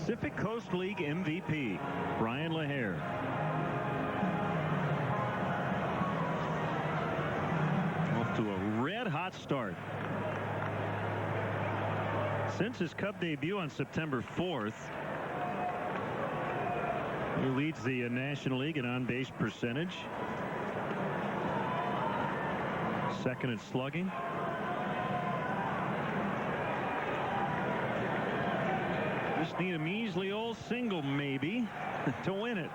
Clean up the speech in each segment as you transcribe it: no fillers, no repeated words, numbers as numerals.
Pacific Coast League MVP, Brian LaHare. Off to a red-hot start. Since his Cub debut on September 4th, he leads the National League in on-base percentage. Second at slugging. Just need a measly old single, maybe, to win it.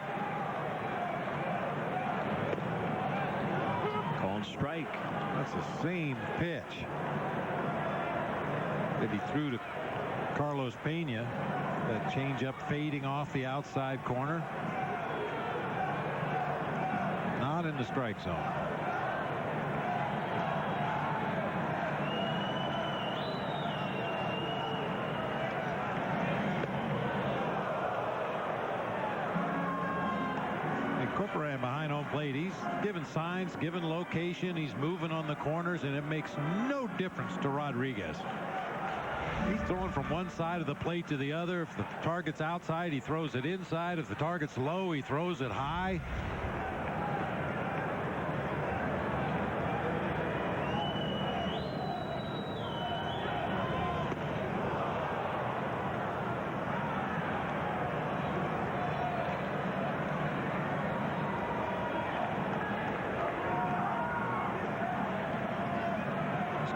Called strike. That's the same pitch that he threw to Carlos Pena. That changeup fading off the outside corner. Not in the strike zone. Corcoran behind home plate. He's given signs, given location. He's moving on the corners, and it makes no difference to Rodriguez. He's throwing from one side of the plate to the other. If the target's outside, he throws it inside. If the target's low, he throws it high.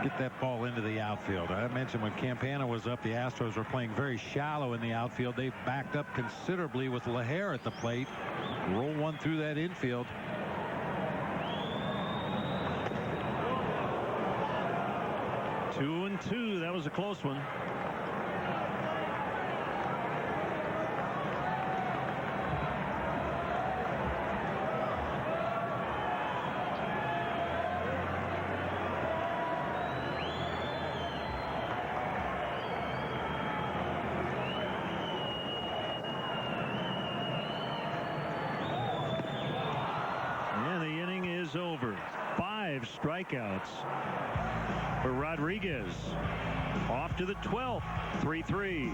Get that ball into the outfield. I mentioned when Campana was up, the Astros were playing very shallow in the outfield. They backed up considerably with LaHare at the plate. Roll one through that infield. Two and two. That was a close one. Over. 5 strikeouts for Rodriguez. Off to the 12th. 3-3.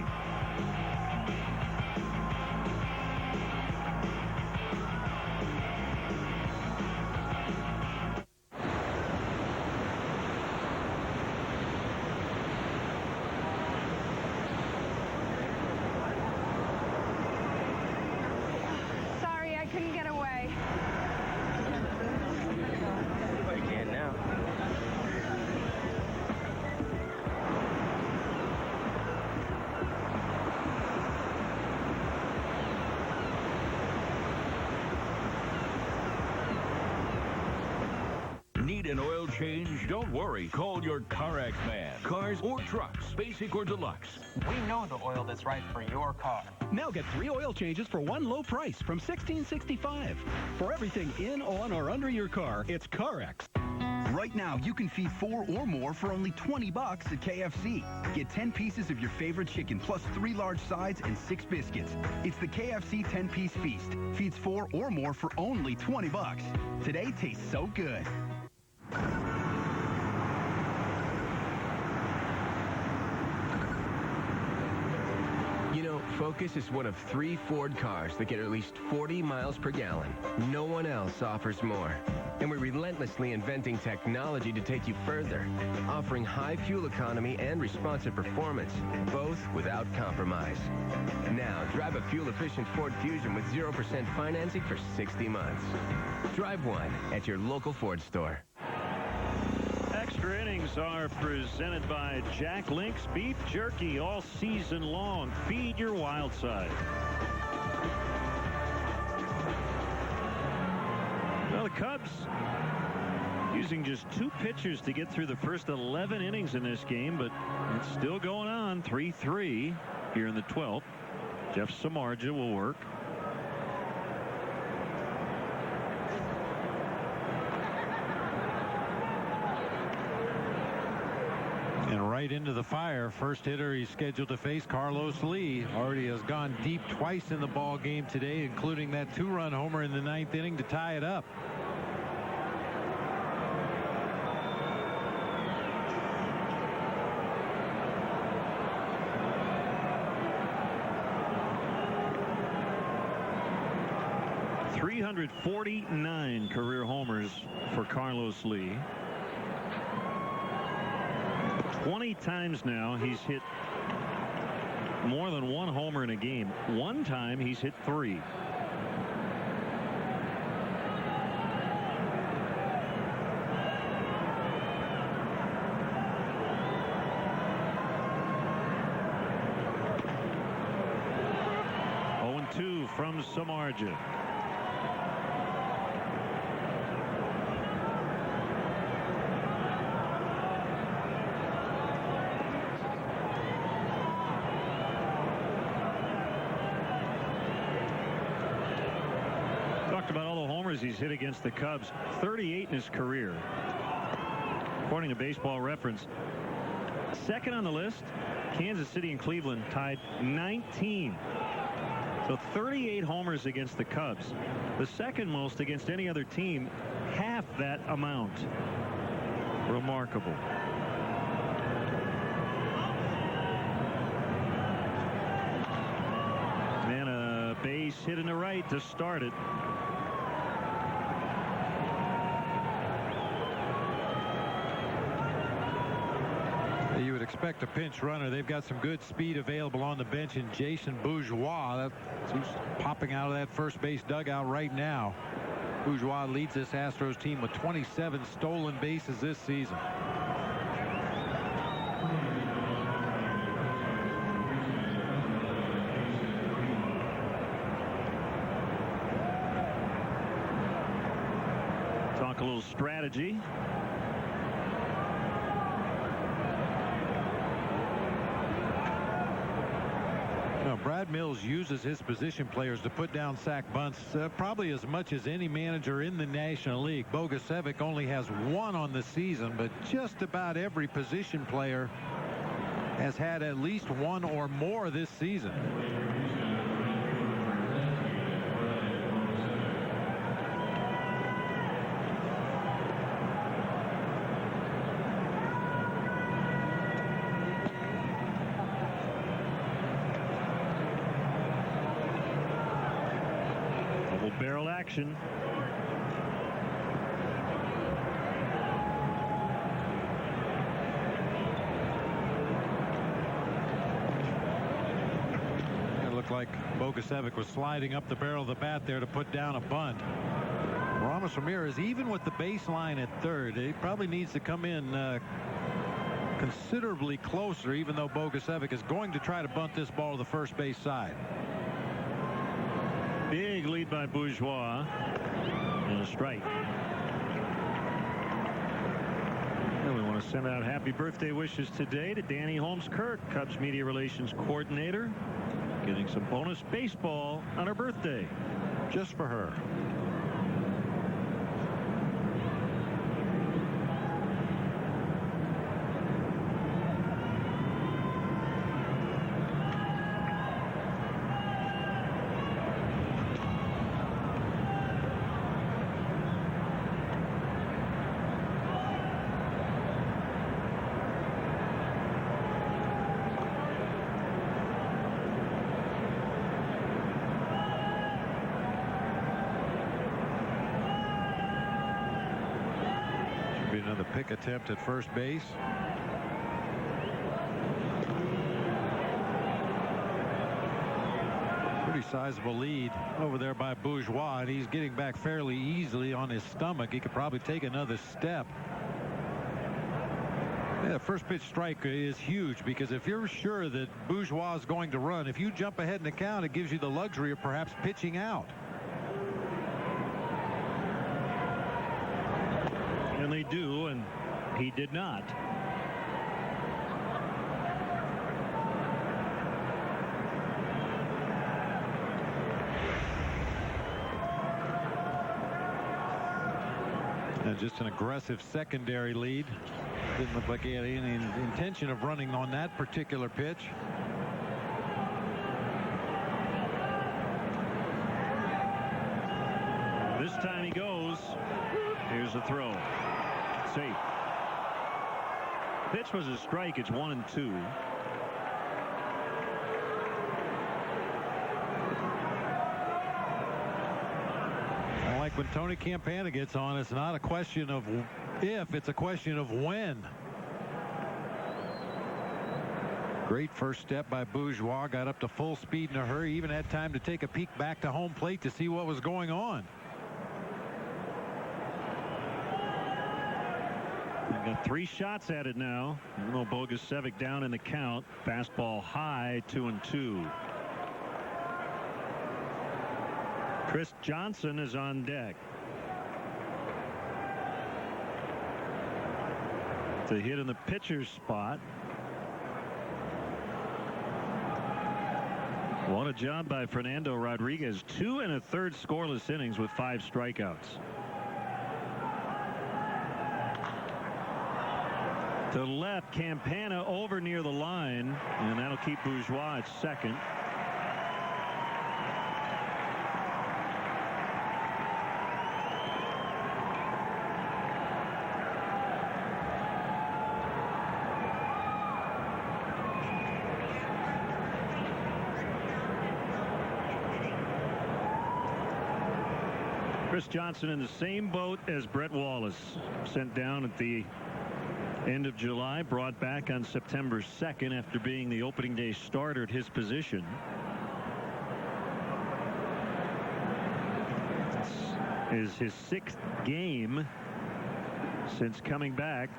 Sorry, I couldn't get away. Need an oil change? Don't worry. Call your CarX man. Cars or trucks, basic or deluxe. We know the oil that's right for your car. Now get 3 oil changes for one low price from $16.65. For everything in, on, or under your car, it's CarX. Right now, you can feed 4 or more for only $20 at KFC. Get 10 pieces of your favorite chicken plus 3 large sides and 6 biscuits. It's the KFC 10-piece feast. Feeds 4 or more for only $20. Today tastes so good. You know, Focus is one of 3 Ford cars that get at least 40 miles per gallon. No one else offers more. And we're relentlessly inventing technology to take you further, offering high fuel economy and responsive performance, both without compromise. Now, drive a fuel-efficient Ford Fusion with 0% financing for 60 months. Drive one at your local Ford store. Extra innings are presented by Jack Link's Beef Jerky all season long. Feed your wild side. Well, the Cubs using just 2 pitchers to get through the first 11 innings in this game, but it's still going on. 3-3 here in the 12th. Jeff Samardzija will work. And right into the fire. First hitter he's scheduled to face, Carlos Lee. Already has gone deep twice in the ball game today, including that 2-run homer in the 9th inning to tie it up. 349 career homers for Carlos Lee. 20 times now he's hit more than one homer in a game. One time he's hit 3. From Samardzija. Talked about all the homers he's hit against the Cubs. 38 in his career. According to Baseball Reference. Second on the list, Kansas City and Cleveland tied 19. So 38 homers against the Cubs. The second most against any other team, half that amount. Remarkable. And a base hit in the right to start it. You would expect a pinch runner. They've got some good speed available on the bench in Jason Bourgeois. That's who's popping out of that first base dugout right now. Bourgeois leads this Astros team with 27 stolen bases this season. Talk a little strategy. Brad Mills uses his position players to put down sac bunts probably as much as any manager in the National League. Bogusevic only has 1 on the season, but just about every position player has had at least 1 or more this season. Barrel action. It looked like Bogusevic was sliding up the barrel of the bat there to put down a bunt. Ramos Ramirez, even with the baseline at third, he probably needs to come in considerably closer, even though Bogusevic is going to try to bunt this ball to the first base side. Big lead by Bourgeois. And a strike. And we want to send out happy birthday wishes today to Danny Holmes-Kirk, Cubs Media Relations Coordinator, getting some bonus baseball on her birthday. Just for her. Another pick attempt at first base. Pretty sizable lead over there by Bourgeois, and he's getting back fairly easily on his stomach. He could probably take another step. Yeah, first pitch strike is huge, because if you're sure that Bourgeois is going to run, if you jump ahead in the count, it gives you the luxury of perhaps pitching out. And they do, and he did not. And just an aggressive secondary lead. Didn't look like he had any intention of running on that particular pitch. This time he goes. Here's the throw. Safe. Pitch was a strike. It's 1-2. Like when Tony Campana gets on, it's not a question of if, it's a question of when. Great first step by Bourgeois. Got up to full speed in a hurry. Even had time to take a peek back to home plate to see what was going on. We've got 3 shots at it now. Bogusevic down in the count. Fastball high, 2-2. Chris Johnson is on deck. To hit in the pitcher's spot. What a job by Fernando Rodriguez. 2 1/3 scoreless innings with 5 strikeouts. To left, Campana over near the line, and that'll keep Bourgeois at second. Chris Johnson in the same boat as Brett Wallace, sent down at the end of July, brought back on September 2nd after being the opening day starter at his position. This is his 6th game since coming back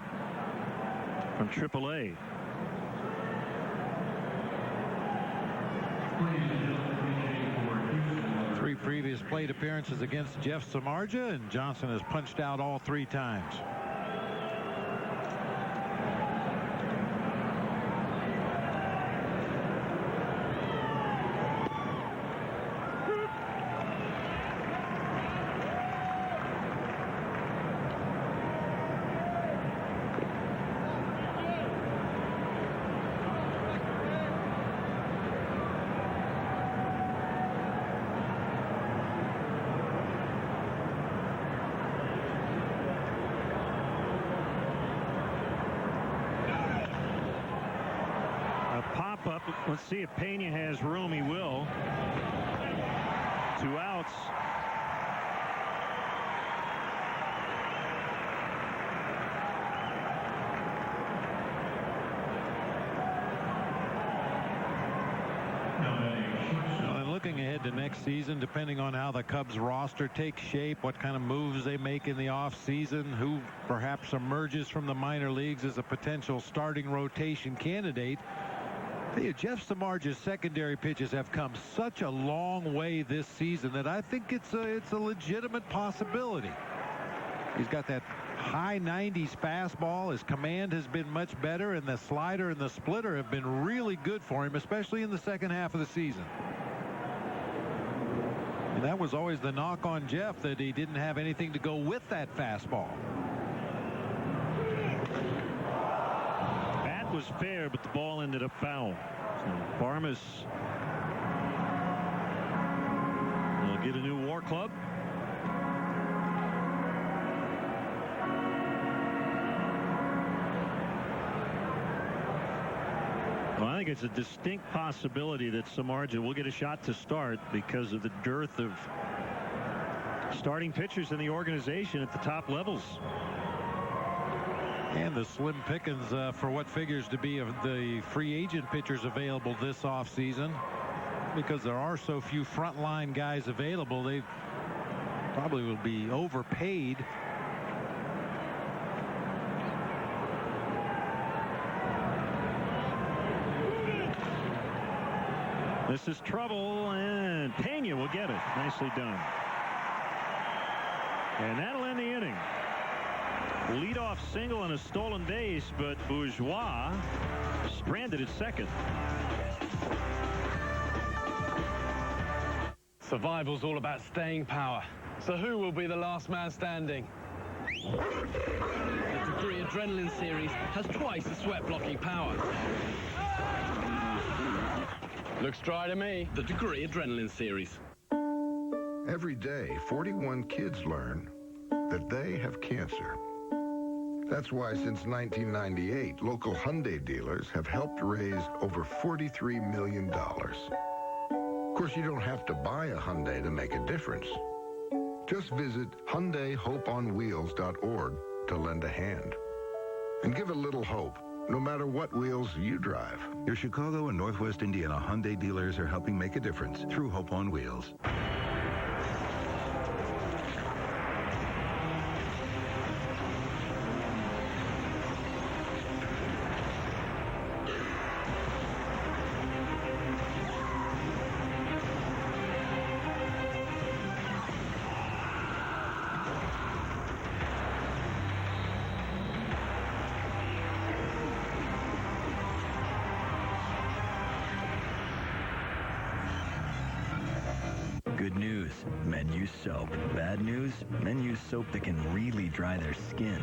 from AAA. Three previous plate appearances against Jeff Samardzija, and Johnson has punched out all 3 times. Let's see if Pena has room. He will. 2 outs. And looking ahead to next season, depending on how the Cubs roster takes shape, what kind of moves they make in the offseason, who perhaps emerges from the minor leagues as a potential starting rotation candidate. Jeff Samardzija's secondary pitches have come such a long way this season that I think it's a legitimate possibility. He's got that high 90s fastball. His command has been much better, and the slider and the splitter have been really good for him, especially in the second half of the season. And that was always the knock on Jeff, that he didn't have anything to go with that fastball. Was fair, but the ball ended up foul. So Barmas will get a new WAR club. Well, I think it's a distinct possibility that Samardzija will get a shot to start because of the dearth of starting pitchers in the organization at the top levels. And the slim pickings for what figures to be of the free agent pitchers available this offseason. Because there are so few frontline guys available, they probably will be overpaid. This is trouble, and Pena will get it. Nicely done. And that'll end the inning. Leadoff single and a stolen base, but Bourgeois stranded at second. Survival's all about staying power. So who will be the last man standing? The Degree Adrenaline series has twice the sweat blocking power. Looks dry to me. The Degree Adrenaline series. Every day, 41 kids learn that they have cancer. That's why since 1998, local Hyundai dealers have helped raise over $43 million. Of course, you don't have to buy a Hyundai to make a difference. Just visit HyundaiHopeOnWheels.org to lend a hand. And give a little hope, no matter what wheels you drive. Your Chicago and Northwest Indiana Hyundai dealers are helping make a difference through Hope on Wheels. Good news, men use soap. Bad news, men use soap that can really dry their skin.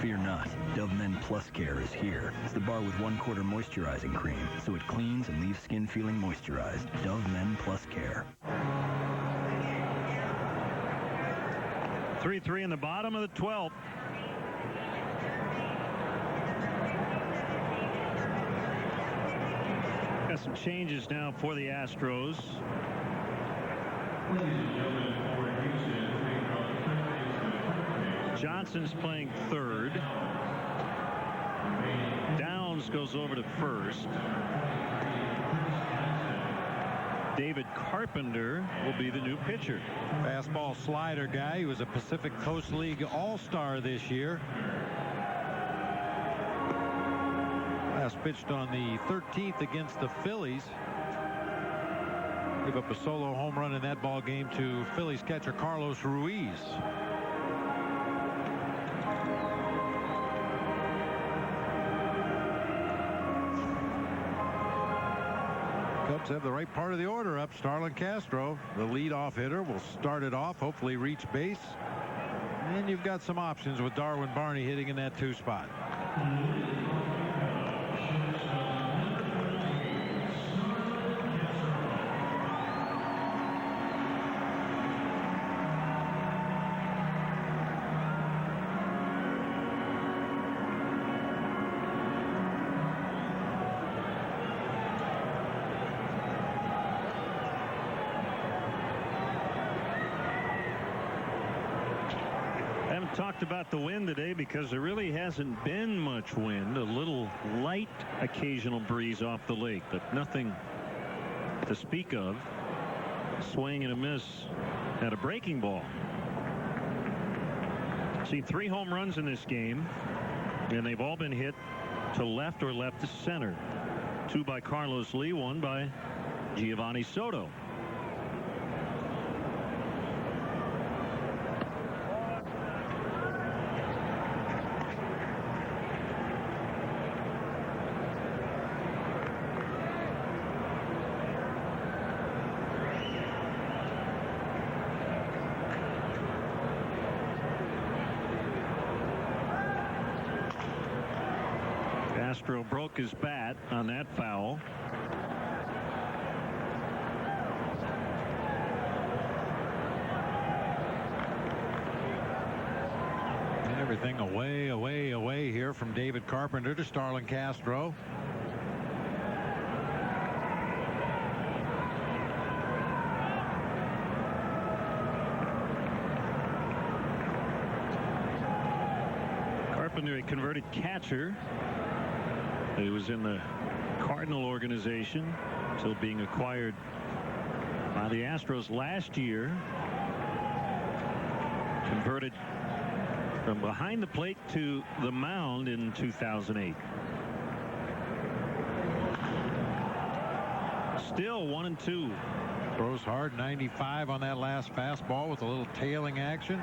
Fear not, Dove Men Plus Care is here. It's the bar with 1/4 moisturizing cream, so it cleans and leaves skin feeling moisturized. Dove Men Plus Care. 3-3 in the bottom of the 12th. Got some changes now for the Astros. Johnson's playing third. Downs goes over to first. David Carpenter will be the new pitcher. Fastball slider guy. He was a Pacific Coast League All-Star this year. Last pitched on the 13th against the Phillies. Give up a solo home run in that ball game to Phillies catcher Carlos Ruiz. Cubs have the right part of the order up. Starlin Castro, the leadoff hitter, will start it off, hopefully reach base. And you've got some options with Darwin Barney hitting in that 2 spot. Talked about the wind today because there really hasn't been much wind. A little light occasional breeze off the lake, but nothing to speak of. Swing and a miss at a breaking ball. Seen 3 home runs in this game, and they've all been hit to left or left to center. 2 by Carlos Lee, 1 by Giovanni Soto. Astro broke his bat on that foul. And everything away here from David Carpenter to Starlin Castro. Carpenter, a converted catcher. He was in the Cardinal organization until being acquired by the Astros last year. Converted from behind the plate to the mound in 2008. Still 1-2. Throws hard, 95 on that last fastball with a little tailing action.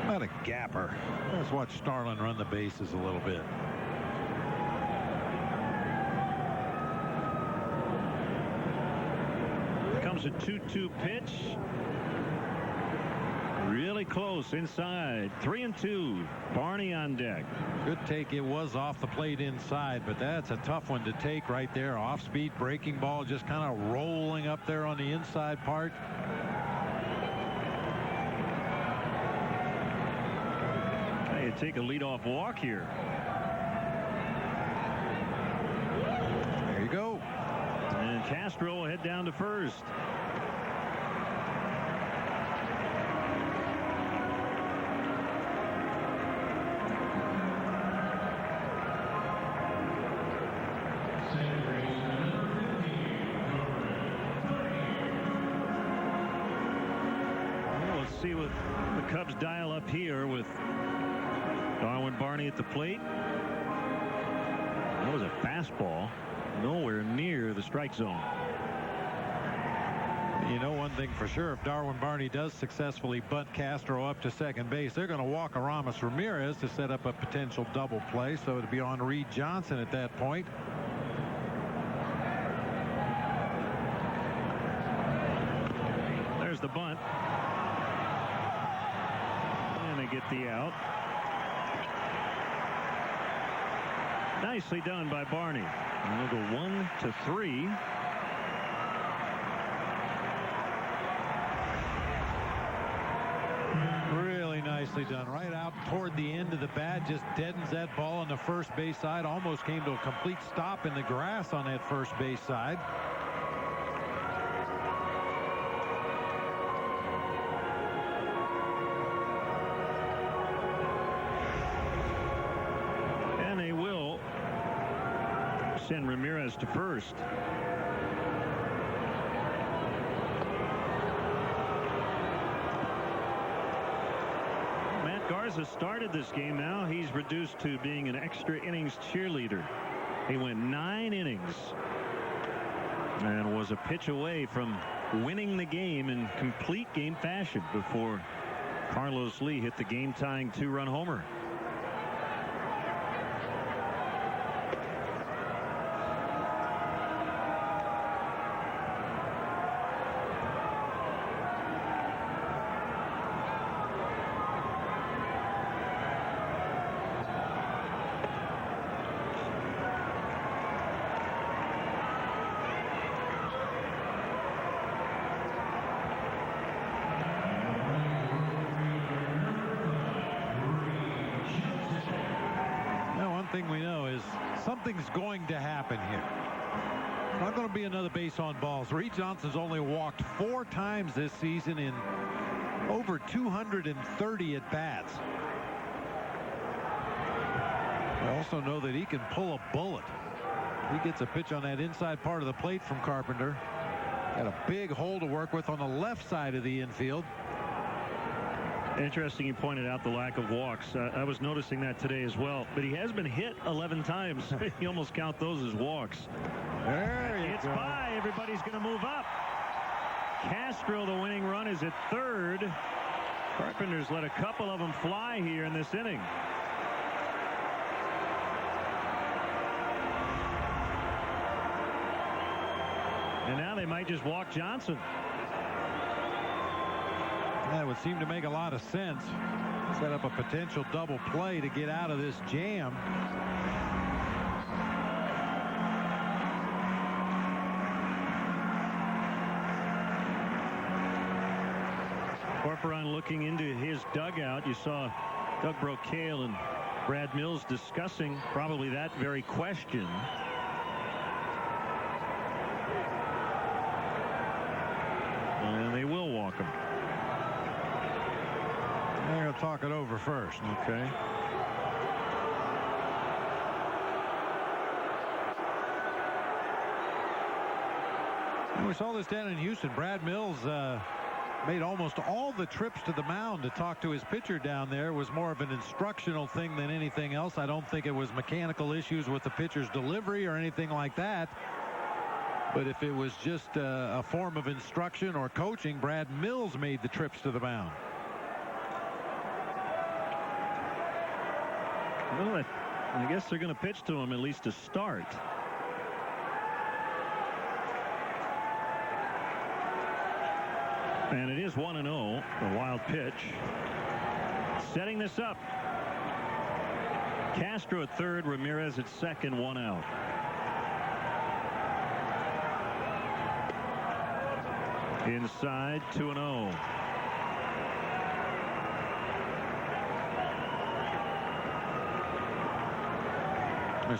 Not a gapper. Let's watch Starlin run the bases a little bit. comes a 2-2 pitch. Really close inside. 3-2. Barney on deck. Good take. It was off the plate inside, but that's a tough one to take right there. Off-speed breaking ball, just kind of rolling up there on the inside part. Hey, take a leadoff walk here. There you go. And Castro will head down to first. See what the Cubs dial up here with Darwin Barney at the plate. That was a fastball, nowhere near the strike zone. You know one thing for sure, if Darwin Barney does successfully bunt Castro up to second base, they're going to walk Aramis Ramirez to set up a potential double play, so it'll be on Reed Johnson at that point. There's the bunt. Get the out. Nicely done by Barney. And we'll go 1-3. Really nicely done. Right out toward the end of the bat, just deadens that ball on the first base side. Almost came to a complete stop in the grass on that first base side. Send Ramirez to first. Matt Garza started this game. Now he's reduced to being an extra innings cheerleader. He went 9 innings and was a pitch away from winning the game in complete game fashion before Carlos Lee hit the game-tying 2-run homer. Something's going to happen here. It's not going to be another base on balls. Reed Johnson's only walked 4 times this season in over 230 at bats. We also know that he can pull a bullet. He gets a pitch on that inside part of the plate from Carpenter. Got a big hole to work with on the left side of the infield. Interesting you pointed out the lack of walks. I was noticing that today as well. But he has been hit 11 times. You almost count those as walks. There you it's go. By. Everybody's going to move up. Castro, the winning run, is at third. Carpenter's let a couple of them fly here in this inning. And now they might just walk Johnson. That would seem to make a lot of sense. Set up a potential double play to get out of this jam. Corcoran looking into his dugout. You saw Doug Brocail and Brad Mills discussing probably that very question. And they will walk him. They're going to talk it over first. Okay. We saw this down in Houston. Brad Mills made almost all the trips to the mound to talk to his pitcher down there. It was more of an instructional thing than anything else. I don't think it was mechanical issues with the pitcher's delivery or anything like that. But if it was just a form of instruction or coaching, Brad Mills made the trips to the mound. Well, I guess they're going to pitch to him at least to start. And it is 1-0. A wild pitch. Setting this up. Castro at third, Ramirez at second, 1 out. Inside, 2-0.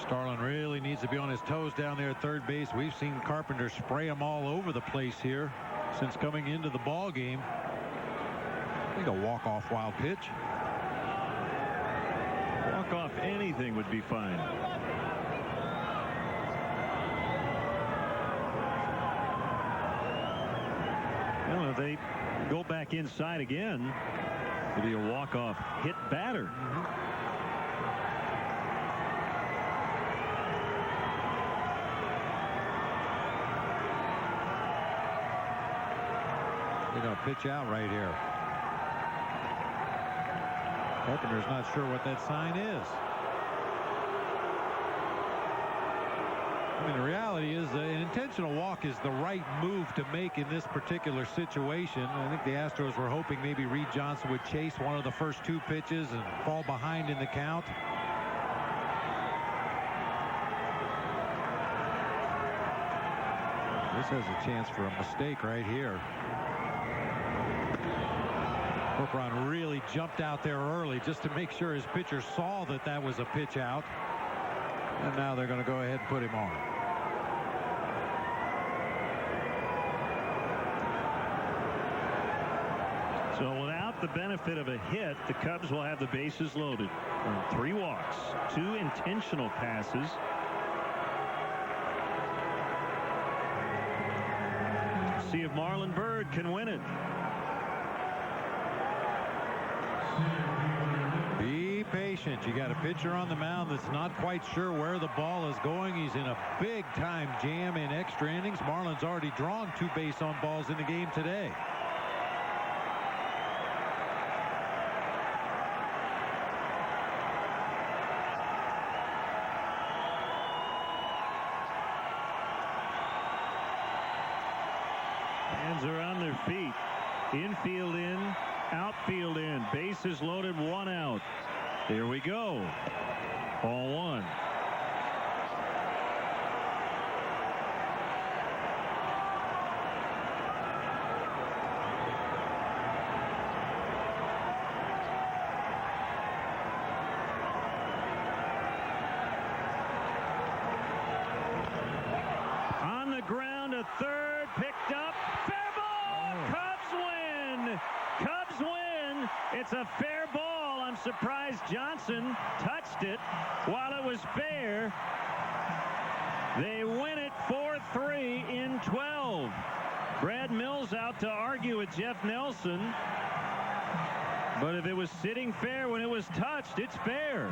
Starlin really needs to be on his toes down there at third base. We've seen Carpenter spray him all over the place here since coming into the ball game. I think a walk-off wild pitch. Walk off anything would be fine. Well, if they go back inside again, it'll be a walk-off hit batter. Pitch out right here. Carpenter's not sure what that sign is. I mean, the reality is an intentional walk is the right move to make in this particular situation. I think the Astros were hoping maybe Reed Johnson would chase one of the first two pitches and fall behind in the count. This has a chance for a mistake right here. Corcoran really jumped out there early just to make sure his pitcher saw that that was a pitch out. And now they're going to go ahead and put him on. So without the benefit of a hit, the Cubs will have the bases loaded. 3 walks, 2 intentional passes. See if Marlon Byrd can win it. Be patient. You got a pitcher on the mound that's not quite sure where the ball is going. He's in a big-time jam in extra innings. Marlon's already drawn 2 base on balls in the game today. Hands are on their feet. Infield in. Outfield in. Bases loaded, 1 out. Here we go. Ball 1. On the ground, a third, picked up. Fair ball! Cubs win! Cubs win! It's a fair ball. I'm surprised Johnson touched it while it was fair. They win it 4-3 in 12. Brad Mills out to argue with Jeff Nelson. But if it was sitting fair when it was touched, it's fair.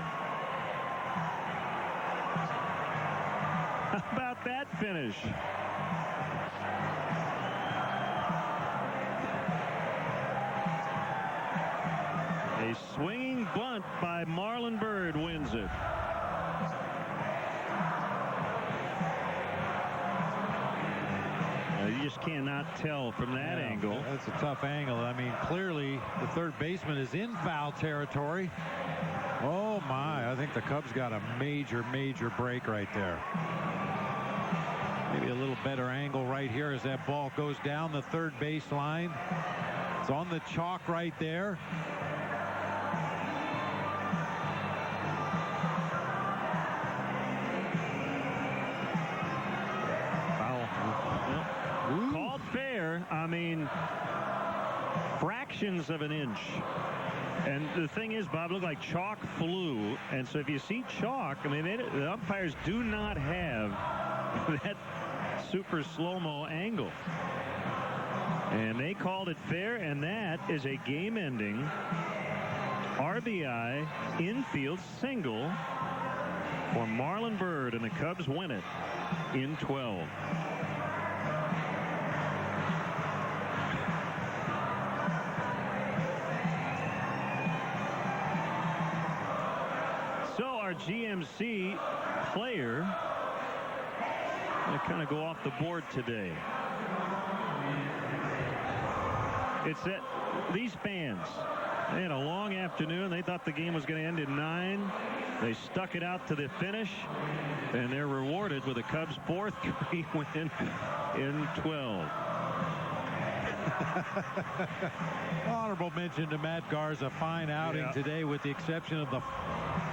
How about that finish? A swinging bunt by Marlon Byrd wins it. You just cannot tell from that angle. That's a tough angle. I mean, clearly the third baseman is in foul territory. Oh, my. I think the Cubs got a major break right there. Maybe a little better angle right here as that ball goes down the third base line. It's on the chalk right there. Called fair. I mean, fractions of an inch. And the thing is, Bob, looked like chalk flew. And so if you see chalk, I mean, the umpires do not have that super slow-mo angle. And they called it fair, and that is a game-ending RBI infield single for Marlon Byrd, and the Cubs win it in 12. So our GMC player going to kind of go off the board today. It's that these fans, they had a long afternoon. They thought the game was going to end in 9. They stuck it out to the finish, and they're rewarded with a Cubs 4-3 win in 12. Honorable mention to Matt Garza. Fine outing today, with the exception of the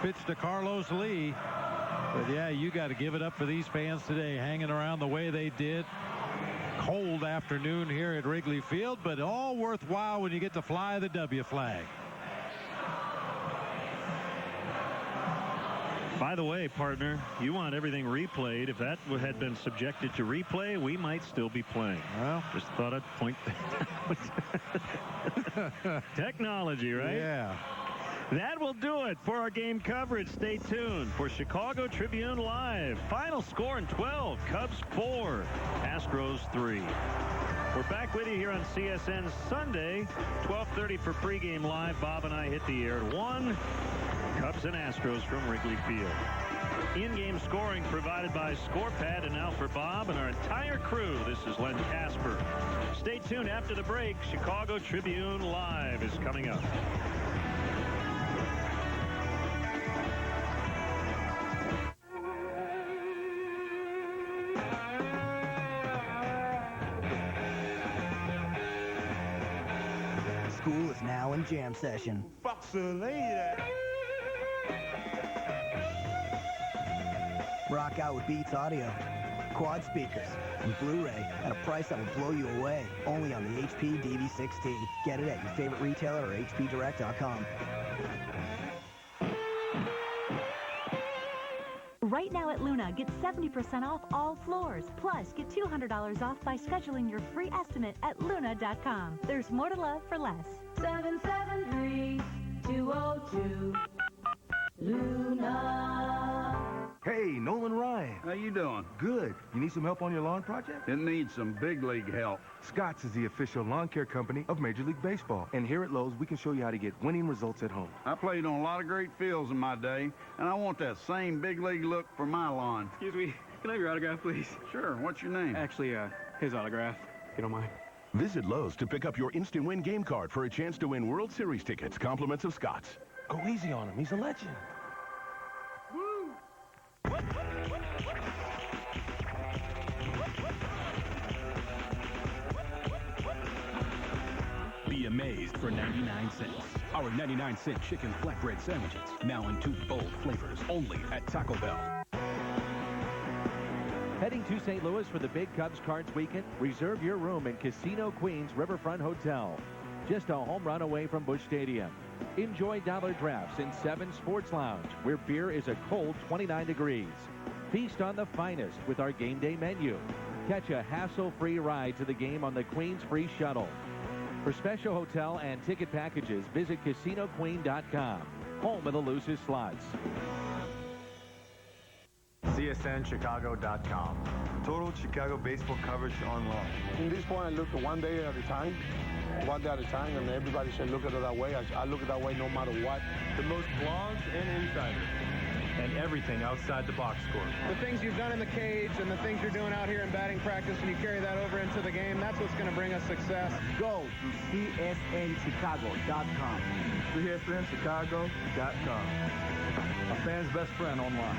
pitch to Carlos Lee. But yeah, you got to give it up for these fans today, hanging around the way they did. Cold afternoon here at Wrigley Field, but all worthwhile when you get to fly the W flag. By the way, partner, you want everything replayed. If that had been subjected to replay, we might still be playing. Well, just thought I'd point that out. Technology, right? Yeah. That will do it for our game coverage. Stay tuned for Chicago Tribune Live. Final score in 12. Cubs 4, Astros 3. We're back with you here on CSN Sunday, 12:30 for pregame live. Bob and I hit the air at 1. Cubs and Astros from Wrigley Field. In-game scoring provided by ScorePad, and now for Bob and our entire crew, this is Len Casper. Stay tuned after the break. Chicago Tribune Live is coming up. School is now in jam session. Rock out with Beats Audio, quad speakers, and Blu-ray at a price that will blow you away. Only on the HP DV6T. Get it at your favorite retailer or hpdirect.com. Right now at Luna, get 70% off all floors. Plus, get $200 off by scheduling your free estimate at Luna.com. There's more to love for less. 773-202 Luna. Hey, Nolan Ryan. How you doing? Good. You need some help on your lawn project? It needs some big league help. Scott's is the official lawn care company of Major League Baseball. And here at Lowe's, we can show you how to get winning results at home. I played on a lot of great fields in my day, and I want that same big league look for my lawn. Excuse me. Can I have your autograph, please? Sure. What's your name? Actually, his autograph, if you don't mind. Visit Lowe's to pick up your instant win game card for a chance to win World Series tickets. Compliments of Scott's. Go easy on him. He's a legend. Be amazed for 99 cents. Our 99-cent chicken flatbread sandwiches, now in 2 bold flavors, only at Taco Bell. Heading to St. Louis for the Big Cubs Cards weekend? Reserve your room in Casino Queens Riverfront Hotel. Just a home run away from Busch Stadium. Enjoy dollar drafts in 7 Sports Lounge, where beer is a cold 29 degrees. Feast on the finest with our game day menu. Catch a hassle-free ride to the game on the Queens Free Shuttle. For special hotel and ticket packages, visit CasinoQueen.com, home of the loosest slots. CSNChicago.com. Total Chicago baseball coverage online. From this point, I look at one day at a time, and everybody should look at it that way. I look at it that way no matter what. The most blogs and insiders. And everything outside the box score. The things you've done in the cage and the things you're doing out here in batting practice, and you carry that over into the game, that's what's going to bring us success. Go to CSNChicago.com. CSNChicago.com. A fan's best friend online.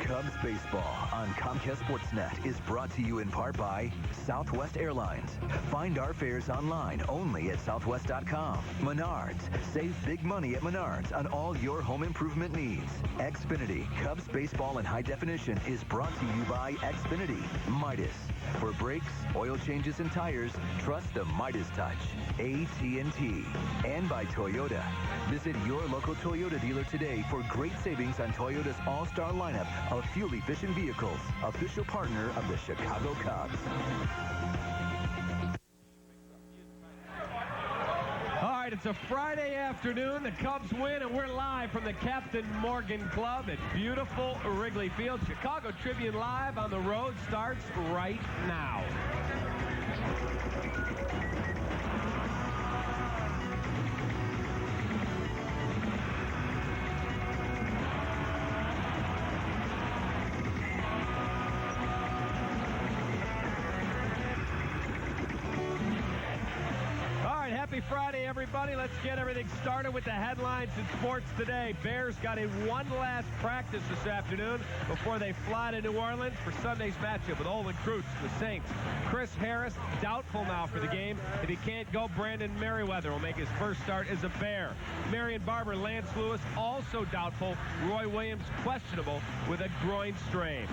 Cubs baseball on Comcast Sportsnet is brought to you in part by Southwest Airlines. Find our fares online only at southwest.com. Menards. Save big money at Menards on all your home improvement needs. Xfinity. Cubs baseball in high definition is brought to you by Xfinity. Midas. For brakes, oil changes, and tires, trust the Midas touch. AT&T. And by Toyota. Visit your local Toyota dealer today for great savings on Toyota's all-star lineup of fuel-efficient vehicles. Official partner of the Chicago Cubs. All right, it's a Friday afternoon. The Cubs win, and we're live from the Captain Morgan Club at beautiful Wrigley Field. Chicago Tribune Live on the road starts right now. Friday, everybody. Let's get everything started with the headlines in sports today. Bears got in one last practice this afternoon before they fly to New Orleans for Sunday's matchup with Olin Kreutz, the Saints. Chris Harris, doubtful now for the game. If he can't go, Brandon Merriweather will make his first start as a Bear. Marion Barber, Lance Lewis, also doubtful. Roy Williams, questionable with a groin strain.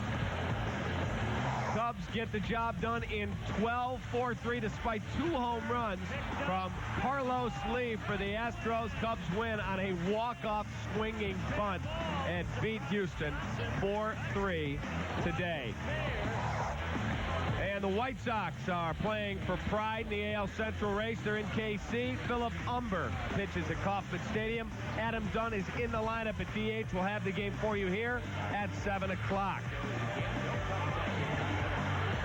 Cubs get the job done in 12-4-3 despite 2 home runs from Carlos Lee for the Astros. Cubs win on a walk-off swinging bunt and beat Houston 4-3 today. And the White Sox are playing for pride in the AL Central race. They're in KC. Philip Umber pitches at Kauffman Stadium. Adam Dunn is in the lineup at DH. We'll have the game for you here at 7 o'clock.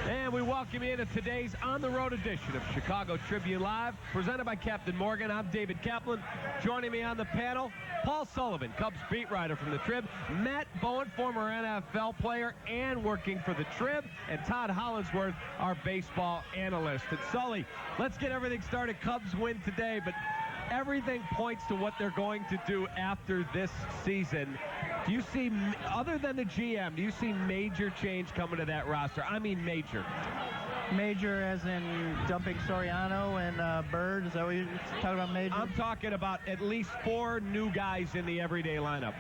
And we welcome you into today's on-the-road edition of Chicago Tribune Live, presented by Captain Morgan. I'm David Kaplan. Joining me on the panel, Paul Sullivan, Cubs beat writer from the Trib, Matt Bowen, former NFL player and working for the Trib, and Todd Hollinsworth, our baseball analyst. And Sully, let's get everything started. Cubs win today, but everything points to what they're going to do after this season. Do you see, other than the GM, do you see major change coming to that roster? I mean major. Major as in dumping Soriano and Bird? Is that what you're talking about, major? I'm talking about at least 4 new guys in the everyday lineup.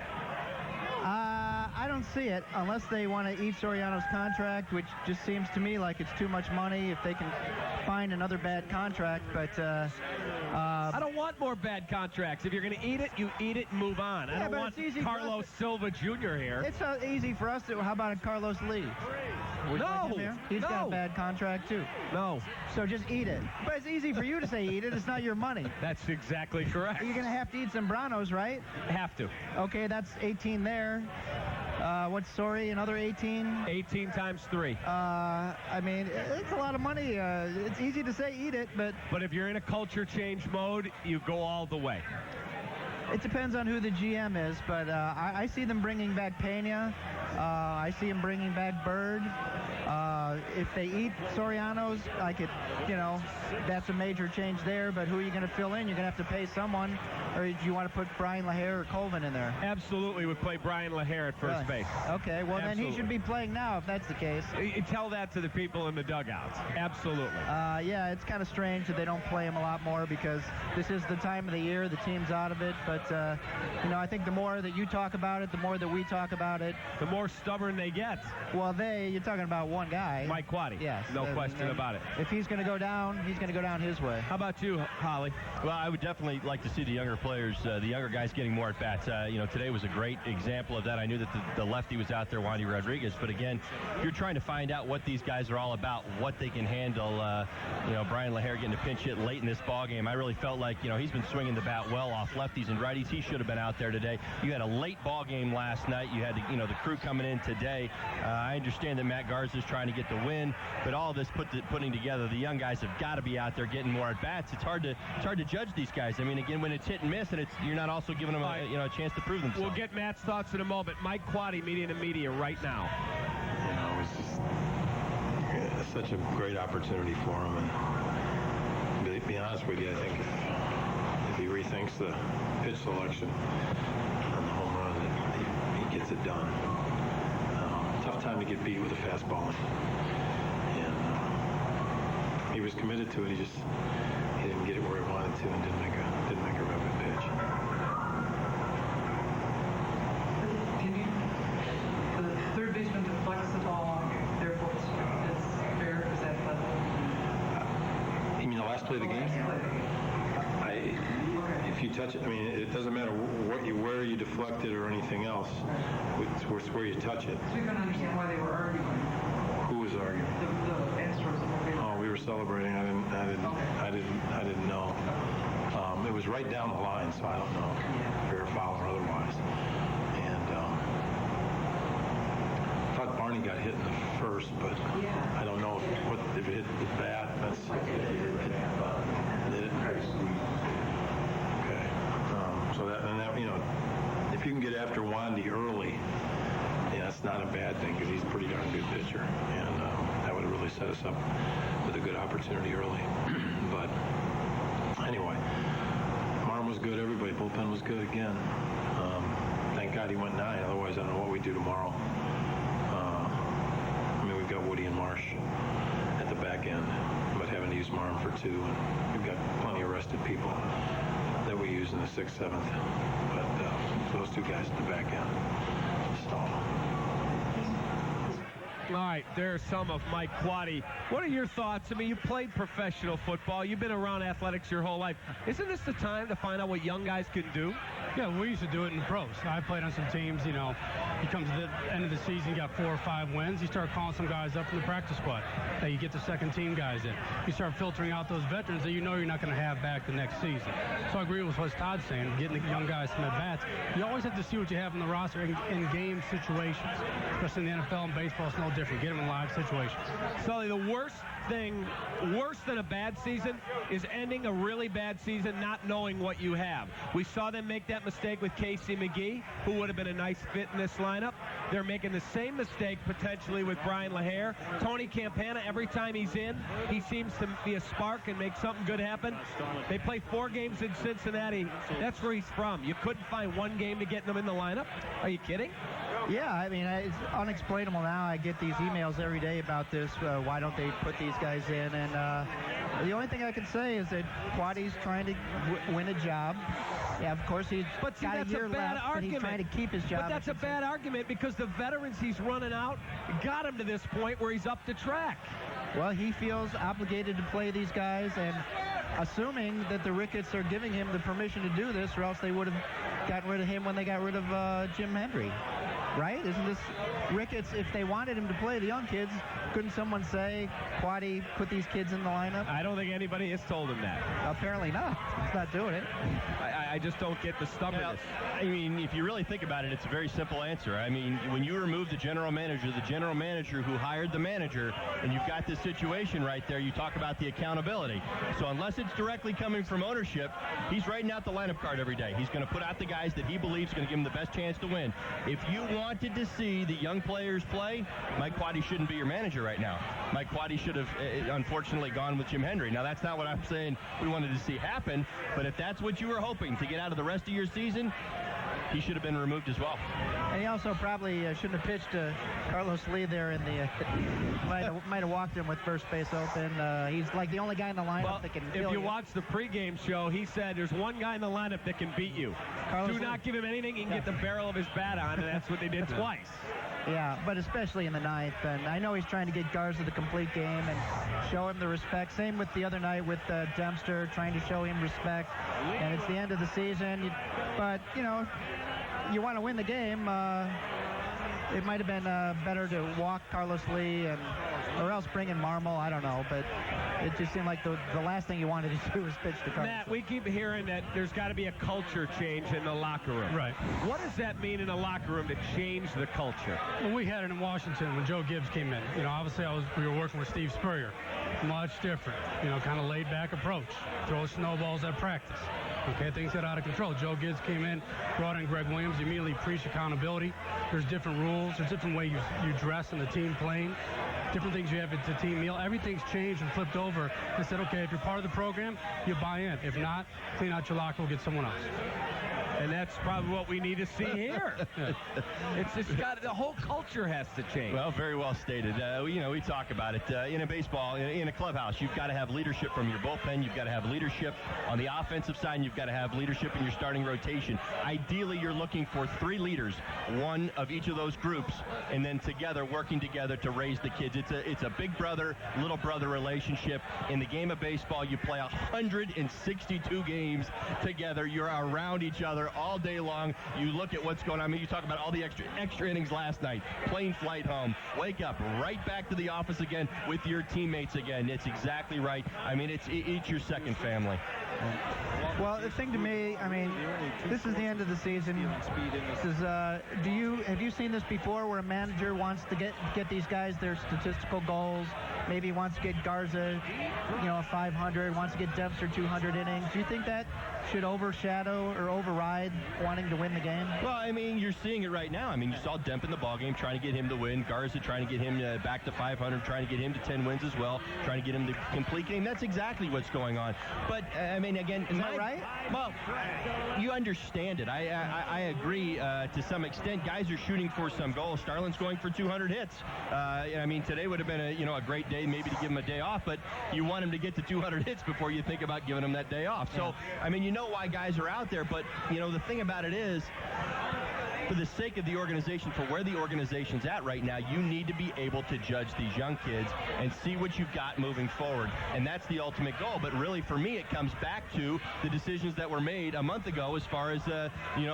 I don't see it unless they want to eat Soriano's contract, which just seems to me like it's too much money if they can find another bad contract. But I don't want more bad contracts. If you're going to eat it, you eat it and move on. I don't want Carlos Silva Jr. here. It's easy for us to. How about a Carlos Lee? No. He's got a bad contract, too. No. So just eat it. But it's easy for you to say eat it. It's not your money. That's exactly correct. You're going to have to eat Zambranos, right? Have to. Okay, that's 18 there. What's Sorry? Another 18? 18 times 3. I mean, it's a lot of money. It's easy to say eat it, but... But if you're in a culture change mode, you go all the way. It depends on who the GM is, but I see them bringing back Pena. I see them bringing back Bird. If they eat Soriano's, that's a major change there, but who are you going to fill in? You're going to have to pay someone, or do you want to put Brian LaHare or Colvin in there? Absolutely would play Brian LaHare at first base. Okay, well, then he should be playing now if that's the case. You tell that to the people in the dugouts. Absolutely. Yeah, it's kind of strange that they don't play him a lot more because this is the time of the year. The team's out of it, but, I think the more that you talk about it, the more that we talk about it. The more stubborn they get. Well, you're talking about one guy. Mike Quaddy. Yes. No question about it. If he's going to go down, he's going to go down his way. How about you, Holly? Well, I would definitely like to see the younger players, the younger guys getting more at-bats. Today was a great example of that. I knew that the lefty was out there, Wandy Rodriguez. But again, you're trying to find out what these guys are all about, what they can handle. Brian LaHare getting a pinch hit late in this ballgame. I really felt like, he's been swinging the bat well off lefties and righties. He should have been out there today. You had a late ball game last night. You had the crew coming in today. I understand that Matt Garza's trying to get the win, but all this putting together, the young guys have got to be out there getting more at bats. It's hard to judge these guys. I mean, again, when it's hit and miss, and you're not also giving them a chance to prove themselves. We'll get Matt's thoughts in a moment. Mike Quaddy meeting the media right now. It was just such a great opportunity for him, and to be honest with you, I think if he rethinks the pitch selection on the home run, he gets it done. Tough time to get beat with a fastball, and he was committed to it. He didn't get it where he wanted to, and didn't make a real good pitch. The third baseman deflects the ball, therefore it's fair. Is that level? You mean the last play of the game? If you touch it, I mean, it doesn't matter where you deflect it or anything else. It's where you touch it. So you can understand why they were arguing. Who was arguing? The Astros. Oh, we were celebrating. I didn't know. It was right down the line, so I don't know, fair or foul or otherwise. And I thought Barney got hit in the first, but I don't know if it hit the bat. Did it? Okay. So that, if you can get after Wandy early, that's not a bad thing because he's a pretty darn good pitcher, and that would have really set us up with a good opportunity early. But anyway. good. Everybody, bullpen was good again. Thank God he went 9. Otherwise, I don't know what we'd do tomorrow. I mean, we've got Woody and Marsh at the back end, but having to use Marm for 2, and we've got plenty of rested people that we use in the 6th, 7th. But those 2 guys at the back end stall. All right, there's some of Mike Quade. What are your thoughts? I mean, you played professional football. You've been around athletics your whole life. Isn't this the time to find out what young guys can do? Yeah, we used to do it in the pros. I played on some teams, you know, you come to the end of the season, you got 4 or 5 wins, you start calling some guys up from the practice squad. Hey, you get the second team guys in. You start filtering out those veterans that you know you're not going to have back the next season. So I agree with what Todd's saying, getting the young guys some at-bats. You always have to see what you have in the roster in game situations. Especially in the NFL and baseball, it's no different. Get them in live situations. Sully, the worst thing, worse than a bad season, is ending a really bad season not knowing what you have. We saw them make that mistake with Casey McGee, who would have been a nice fit in this lineup. They're making the same mistake potentially with Brian LaHare. Tony Campana, every time he's in, he seems to be a spark and make something good happen. They play 4 games in Cincinnati. That's where he's from. You couldn't find 1 game to get them in the lineup? Are you kidding? Yeah, I mean, it's unexplainable now. I get these emails every day about this. Why don't they put these guys in? And the only thing I can say is that Quade's trying to win a job. Yeah, of course, he's got a year left, but he's trying to keep his job. But that's a bad argument because the veterans he's running out got him to this point where he's up the track. Well, he feels obligated to play these guys, and assuming that the Ricketts are giving him the permission to do this, or else they would have gotten rid of him when they got rid of Jim Hendry. Right? Isn't this Ricketts, if they wanted him to play the young kids, couldn't someone say, Quade, put these kids in the lineup? I don't think anybody has told him that. Apparently not. He's not doing it. I just don't get the stubbornness. I mean, if you really think about it, it's a very simple answer. I mean, when you remove the general manager who hired the manager, and you've got this situation right there, you talk about the accountability. So unless it's directly coming from ownership, he's writing out the lineup card every day. He's going to put out the guys that he believes are going to give him the best chance to win. If you wanted to see the young players play, Mike Quade shouldn't be your manager right now. Mike Quade should have, unfortunately, gone with Jim Hendry. Now, that's not what I'm saying we wanted to see happen, but if that's what you were hoping to get out of the rest of your season, he should have been removed as well. And he also probably shouldn't have pitched to Carlos Lee there in the might have walked him with first base open. He's like the only guy in the lineup that can kill if you watch the pregame show, he said there's one guy in the lineup that can beat you. Do not give him anything. He can get the barrel of his bat on, and that's what they did twice. Yeah, but especially in the 9th. And I know he's trying to get Garza the complete game and show him the respect. Same with the other night with Dempster, trying to show him respect. And it's the end of the season. But, you know, you want to win the game. It might have been better to walk Carlos Lee or else bring in Marmol. I don't know, but it just seemed like the last thing you wanted to do was pitch to Carlos. Matt, we keep hearing that there's got to be a culture change in the locker room. Right. What does that mean in a locker room to change the culture? Well, we had it in Washington when Joe Gibbs came in. You know, obviously we were working with Steve Spurrier. Much different. You know, kind of laid-back approach. Throw snowballs at practice. Okay, things got out of control. Joe Gibbs came in, brought in Greg Williams, immediately preached accountability. There's different rules. There's different ways you dress in the team playing. Different things you have at the team meal. Everything's changed and flipped over and said, okay, if you're part of the program, you buy in. If not, clean out your locker, we'll get someone else. And that's probably what we need to see here. It's got the whole culture has to change. Well, very well stated. You know, we talk about it in a baseball, in a clubhouse. You've got to have leadership from your bullpen. You've got to have leadership on the offensive side. And you've got to have leadership in your starting rotation. Ideally, you're looking for 3 leaders, one of each of those groups, and then together, working together to raise the kids. It's a big brother, little brother relationship. In the game of baseball, you play 162 games together. You're around each other all day long. You look at what's going on. I mean, you talk about all the extra innings last night. Plane flight home. Wake up, right back to the office again with your teammates again. It's exactly right. I mean, it's your second family. Well, the thing to me, I mean, this is the end of the season. This is, have you seen this before where a manager wants to get these guys their statistical goals, maybe wants to get Garza, a 500, wants to get Dempster 200 innings. Do you think that should overshadow or override wanting to win the game? Well, I mean, you're seeing it right now. I mean, you saw Demp in the ballgame trying to get him to win. Garza trying to get him back to 500, trying to get him to 10 wins as well, trying to get him to complete game. That's exactly what's going on. But, I mean, again... Is that right? Well, you understand it. I agree to some extent. Guys are shooting for some goals. Starlin's going for 200 hits. I mean, today would have been a great day maybe to give him a day off, but you want him to get to 200 hits before you think about giving him that day off. So, I mean, you know why guys are out there, but, the thing about it is, for the sake of the organization, for where the organization's at right now, you need to be able to judge these young kids and see what you've got moving forward. And that's the ultimate goal. But really, for me, it comes back to the decisions that were made a month ago as far as,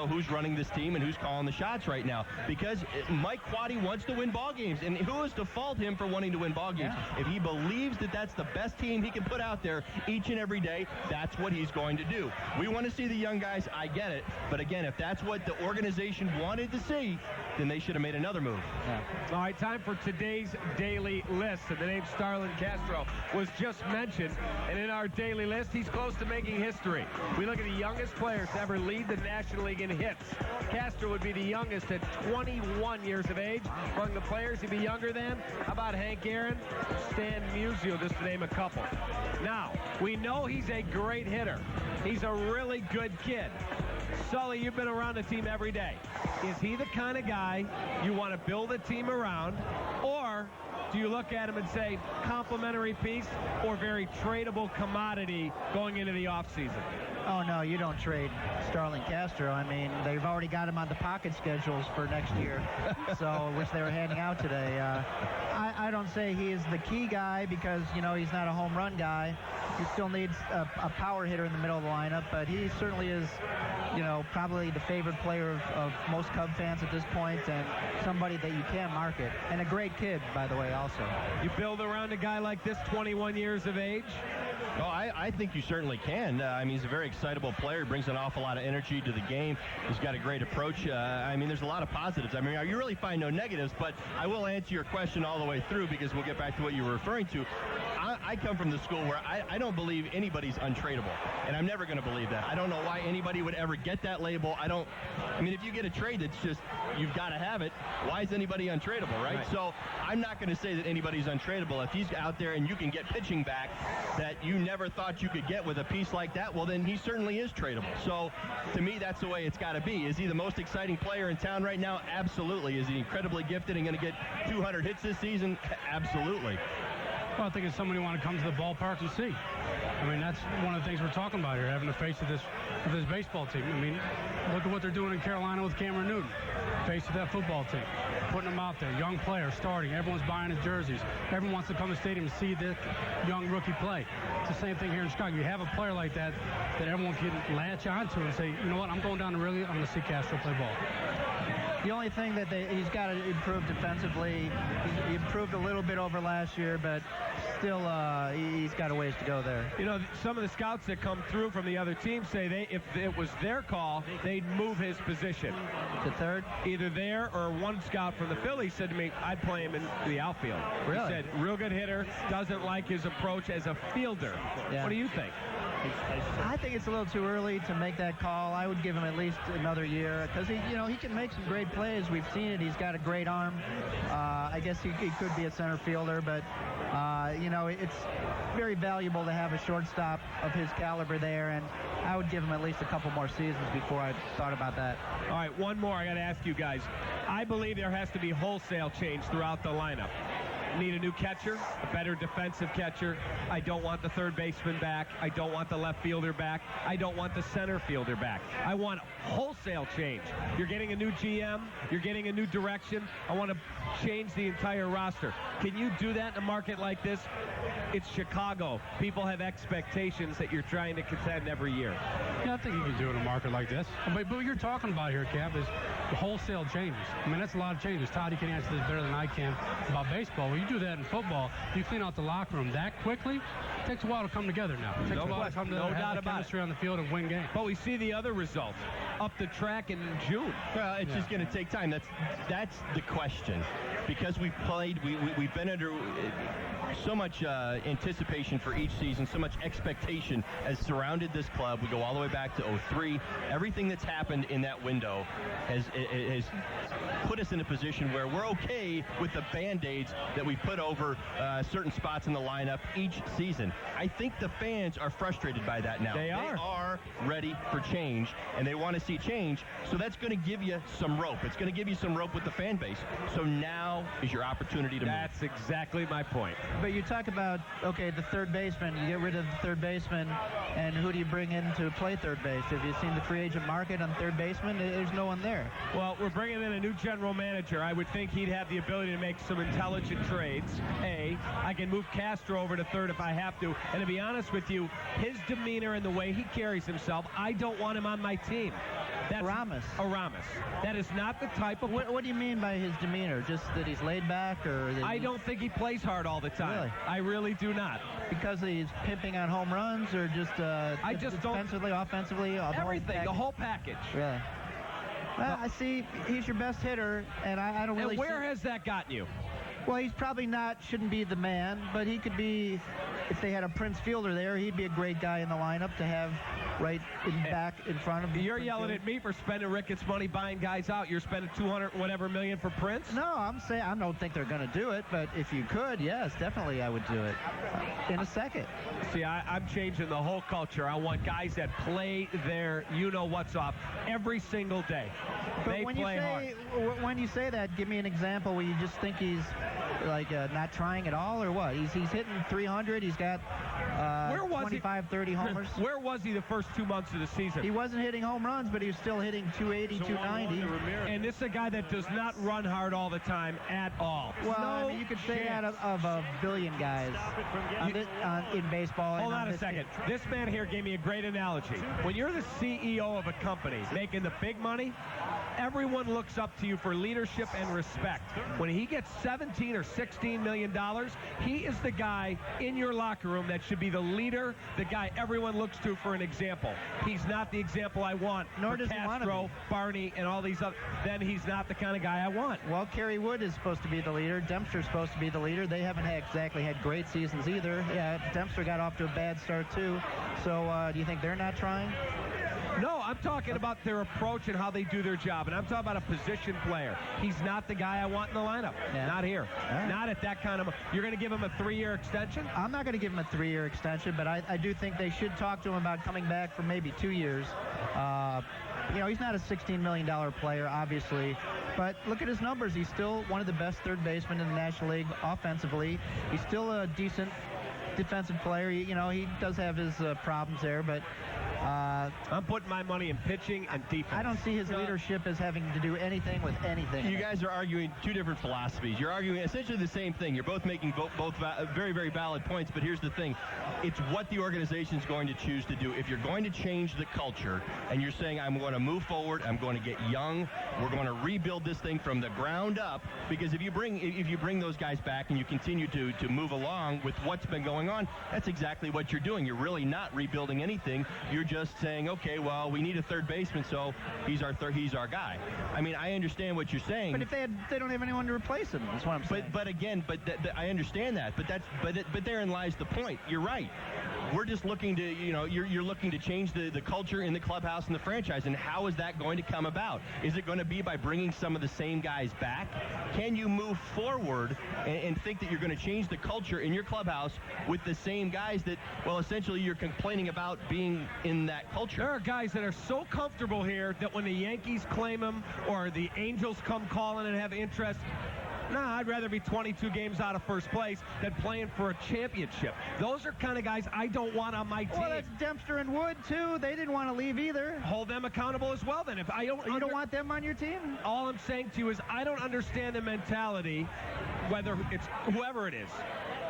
who's running this team and who's calling the shots right now. Because Mike Quade wants to win ball games. And who is to fault him for wanting to win ball games? Yeah. If he believes that that's the best team he can put out there each and every day, that's what he's going to do. We want to see the young guys. I get it. But again, if that's what the organization wanted to see, then they should have made another move. Yeah. All right, time for today's daily list. And the name Starlin Castro was just mentioned. And in our daily list, he's close to making history. We look at the youngest players to ever lead the National League in hits. Castro would be the youngest at 21 years of age. Among the players he'd be younger than, how about Hank Aaron, Stan Musial, just to name a couple. Now, we know he's a great hitter. He's a really good kid. Sully, you've been around the team every day. Is he the kind of guy you want to build a team around, or do you look at him and say complimentary piece or very tradable commodity going into the offseason? Oh, no, you don't trade Starlin Castro. I mean, they've already got him on the pocket schedules for next year, which they were handing out today. I don't say he is the key guy because, he's not a home run guy. He still needs a power hitter in the middle of the lineup, but he certainly is, probably the favorite player of most Cub fans at this point, and somebody that you can market. And a great kid, by the way, also. You build around a guy like this, 21 years of age? Oh, I think you certainly can. I mean, he's a very excitable player. Brings an awful lot of energy to the game. He's got a great approach. I mean, there's a lot of positives. I mean, you really find no negatives, but I will answer your question all the way through because we'll get back to what you were referring to. I come from the school where I don't believe anybody's untradeable, and I'm never going to believe that. I don't know why anybody would ever get that label. I mean, if you get a trade that's just, you've got to have it, why is anybody untradeable, right? So I'm not going to say that anybody's untradeable. If he's out there and you can get pitching back that you never thought you could get with a piece like that, well, then he certainly is tradable. So to me, that's the way it's got to be. Is he the most exciting player in town right now? Absolutely. Is he incredibly gifted and going to get 200 hits this season? Absolutely. Well, I think it's somebody who want to come to the ballpark and see. I mean, that's one of the things we're talking about here, having the face of this baseball team. I mean, look at what they're doing in Carolina with Cameron Newton, face of that football team, putting them out there, young players starting. Everyone's buying his jerseys. Everyone wants to come to the stadium and see the young rookie play. It's the same thing here in Chicago. You have a player like that everyone can latch onto and say, you know what, I'm going down to I'm going to see Castro play ball. The only thing that he's got to improve defensively, he improved a little bit over last year, but still he's got a ways to go there. Some of the scouts that come through from the other team say if it was their call, they'd move his position. To third? Either there or one scout from the Phillies said to me, I'd play him in the outfield. Really? He said, real good hitter, doesn't like his approach as a fielder. Yeah. What do you think? I think it's a little too early to make that call. I would give him at least another year because he can make some great plays. We've seen it. He's got a great arm. I guess he could be a center fielder, but it's very valuable to have a shortstop of his caliber there, and I would give him at least a couple more seasons before I thought about that. All right, one more I got to ask you guys. I believe there has to be wholesale change throughout the lineup. Need a new catcher, a better defensive catcher. I don't want the third baseman back. I don't want the left fielder back. I don't want the center fielder back. I want wholesale change. You're getting a new GM. You're getting a new direction. I want to change the entire roster. Can you do that in a market like this? It's Chicago. People have expectations that you're trying to contend every year. Yeah, I think you can do it in a market like this. But what you're talking about here, Cap, is the wholesale changes. I mean, that's a lot of changes. Todd, you can answer this better than I can about baseball. When you do that in football, you clean out the locker room that quickly. It takes a while to come together now. It takes a while to come together, have the chemistry on the field and win games. But we see the other results up the track in June. Well, it's just going to take time. That's the question. Because we've been under so much anticipation for each season, so much expectation has surrounded this club. We go all the way back to 2003. Everything that's happened in that window has put us in a position where we're okay with the Band-Aids that we put over certain spots in the lineup each season. I think the fans are frustrated by that now. They are ready for change, and they want to see change. So that's going to give you some rope. It's going to give you some rope with the fan base. So now is your opportunity to move. That's exactly my point. But you talk about, okay, the third baseman. You get rid of the third baseman, and who do you bring in to play third base? Have you seen the free agent market on third baseman? There's no one there. Well, we're bringing in a new general manager. I would think he'd have the ability to make some intelligent trades. I can move Castro over to third if I have to. And to be honest with you, his demeanor and the way he carries himself, I don't want him on my team. That's Aramis. That is not the type of... What do you mean by his demeanor? Just that he's laid back, or... I don't think he plays hard all the time. Really? I really do not. Because he's pimping on home runs, or just... I just defensively, offensively... Everything, the whole package. Really? Well, I see he's your best hitter, and I don't really... And where has that gotten you? Well, he's probably shouldn't be the man, but he could be, if they had a Prince Fielder there, he'd be a great guy in the lineup to have right back in front of him. You're yelling at me for spending Ricketts money buying guys out. You're spending $200 whatever million for Prince? No, I'm saying I don't think they're going to do it, but if you could, yes, definitely I would do it in a second. See, I'm changing the whole culture. I want guys that play their you-know-what's off every single day. But they play hard. When you say that, give me an example where you just think he's like not trying at all, or what? He's hitting 300. He's got 25, 30 homers. Where was he the first 2 months of the season? He wasn't hitting home runs, but he was still hitting 280, 290. And this is a guy that does not run hard all the time at all. Well, I mean, you could say that of a billion guys in baseball. Hold on a second. This man here gave me a great analogy. When you're the CEO of a company making the big money, everyone looks up to you for leadership and respect. When he gets $17 or $16 million, he is the guy in your locker room that should be the leader, the guy everyone looks to for an example. He's not the example I want. Nor for does Castro, Barney, and all these other. Then he's not the kind of guy I want. Well, Kerry Wood is supposed to be the leader. Dempster's supposed to be the leader. They haven't exactly had great seasons either. Yeah, Dempster got off to a bad start too. So do you think they're not trying? No, I'm talking about their approach and how they do their job. And I'm talking about a position player. He's not the guy I want in the lineup. Yeah. Not here. Right. Not at that kind of... You're going to give him a 3-year extension? I'm not going to give him a 3-year extension, but I do think they should talk to him about coming back for maybe 2 years. He's not a $16 million player, obviously. But look at his numbers. He's still one of the best third basemen in the National League offensively. He's still a decent defensive player. He does have his problems there, but... I'm putting my money in pitching and defense. I don't see his leadership as having to do anything with anything. You guys are arguing two different philosophies. You're arguing essentially the same thing. You're both making both very, very valid points, but here's the thing. It's what the organization is going to choose to do. If you're going to change the culture and you're saying, I'm going to move forward, I'm going to get young, we're going to rebuild this thing from the ground up, because if you bring those guys back and you continue to move along with what's been going on, that's exactly what you're doing. You're really not rebuilding anything. You're just saying, okay, well, we need a third baseman, so he's our guy. I mean, I understand what you're saying. But if they don't have anyone to replace him, that's what I'm saying. But again, I understand that. But therein lies the point. You're right. We're just looking to, you're looking to change the culture in the clubhouse and the franchise. And how is that going to come about? Is it going to be by bringing some of the same guys back? Can you move forward and think that you're going to change the culture in your clubhouse with the same guys that, well, essentially you're complaining about being in that culture? There are guys that are so comfortable here that when the Yankees claim them or the Angels come calling and have interest, I'd rather be 22 games out of first place than playing for a championship. Those are kind of guys I don't want on my team. Well, that's Dempster and Wood, too. They didn't want to leave either. Hold them accountable as well, then. If I don't, you don't want them on your team? All I'm saying to you is I don't understand the mentality, whether it's whoever it is.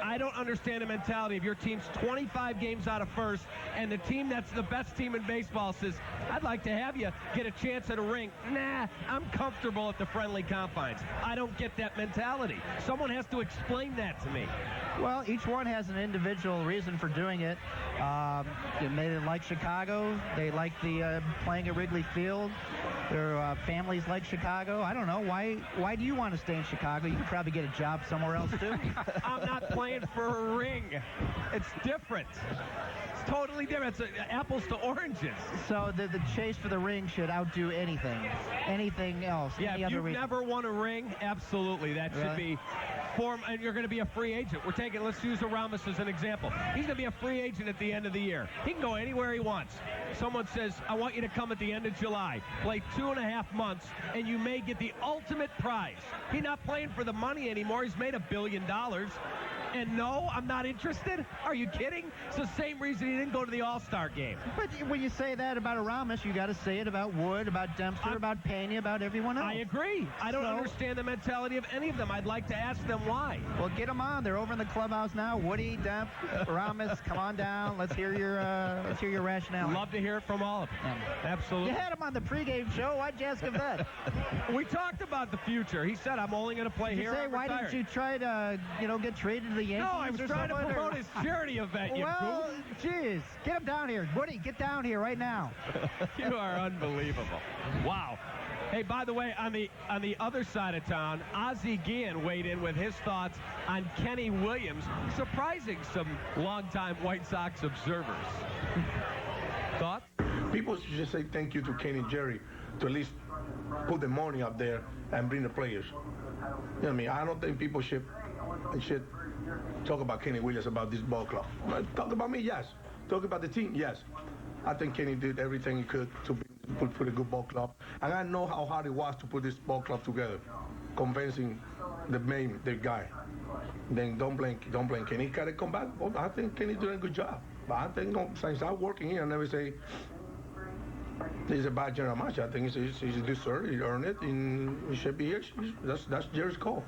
I don't understand the mentality of your team's 25 games out of first, and the team that's the best team in baseball says, I'd like to have you get a chance at a ring. Nah, I'm comfortable at the friendly confines. I don't get that mentality. Someone has to explain that to me. Well, each one has an individual reason for doing it. They like Chicago. They like the playing at Wrigley Field. Their families like Chicago. I don't know. Why do you want to stay in Chicago? You could probably get a job somewhere else, too. I'm not playing for a ring. It's different. It's totally different. It's apples to oranges. So the chase for the ring should outdo anything else. Yeah, if you've never won a ring, absolutely. That should be and you're going to be a free agent. Let's use Aramis as an example. He's going to be a free agent at the end of the year. He can go anywhere he wants. Someone says, I want you to come at the end of July, play 2.5 months, and you may get the ultimate prize. He's not playing for the money anymore. He's made $1 billion. And no, I'm not interested? Are you kidding? It's the same reason he didn't go to the All-Star game. But when you say that about Aramis, you got to say it about Wood, about Dempster, about Pena, about everyone else. I agree. I don't understand the mentality of any of them. I'd like to ask them why. Well, get them on. They're over in the clubhouse now. Woody, Demp, Aramis, come on down. Let's hear your rationale. Love to hear it from all of them. Absolutely. You had him on the pregame show. Why'd you ask him that? We talked about the future. He said, I'm only going to play here. Why didn't you try to, get traded to the Yankees? No, I was trying to promote his charity event, you Well, geez. Get him down here. Woody, get down here right now. You are unbelievable. Wow. Hey, by the way, on the other side of town, Ozzie Guillen weighed in with his thoughts on Kenny Williams, surprising some longtime White Sox observers. Thoughts? People should just say thank you to Kenny and Jerry to at least put the money up there and bring the players. You know what I mean? I don't think people should talk about Kenny Williams about this ball club. Talk about me, yes. Talk about the team, yes. I think Kenny did everything he could to put a good ball club. And I know how hard it was to put this ball club together, convincing the guy. Then don't blame Kenny. He got to come back. Well, I think Kenny's doing a good job. But I think since I'm working here, I never say he's a bad general manager. I think he's a deserved. He earned it, and he should be here. That's Jerry's call.